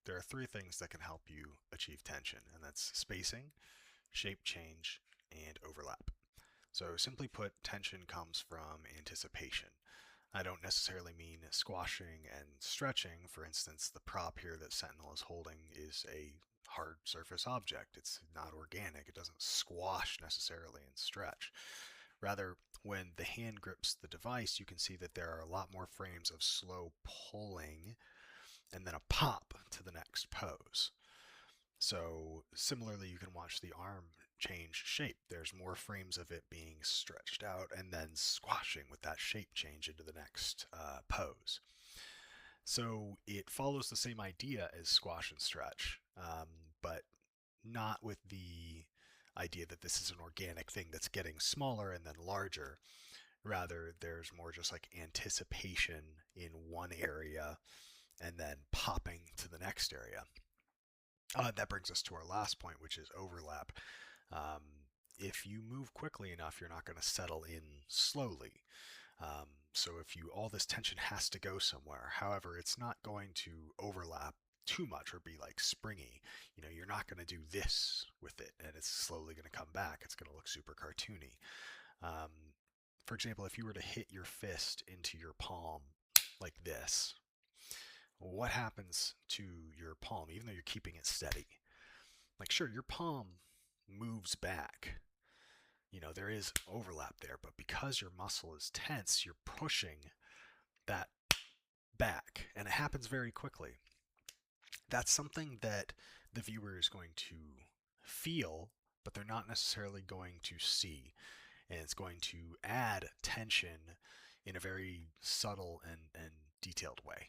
there are three things that can help you achieve tension, and that's spacing, shape change, and overlap. So simply put, tension comes from anticipation. I don't necessarily mean squashing and stretching. For instance, the prop here that Sentinel is holding is a hard surface object. It's not organic. It doesn't squash necessarily and stretch. Rather, when the hand grips the device, you can see that there are a lot more frames of slow pulling and then a pop to the next pose. So similarly, you can watch the arm change shape. There's more frames of it being stretched out and then squashing with that shape change into the next pose. So it follows the same idea as squash and stretch, but not with the idea that this is an organic thing that's getting smaller and then larger. Rather, there's more just like anticipation in one area and then popping to the next area. That brings us to our last point, which is overlap. Um, if you move quickly enough, you're not going to settle in slowly. So if you all this tension has to go somewhere. However, it's not going to overlap too much or be like springy. You're not going to do this with it and it's slowly going to come back. It's going to look super cartoony. Um, for example, if you were to hit your fist into your palm like this, what happens to your palm, even though you're keeping it steady? Like, sure, your palm moves back. There is overlap there, but because your muscle is tense, you're pushing that back, and it happens very quickly. That's something that the viewer is going to feel, but they're not necessarily going to see. And it's going to add tension in a very subtle and detailed way.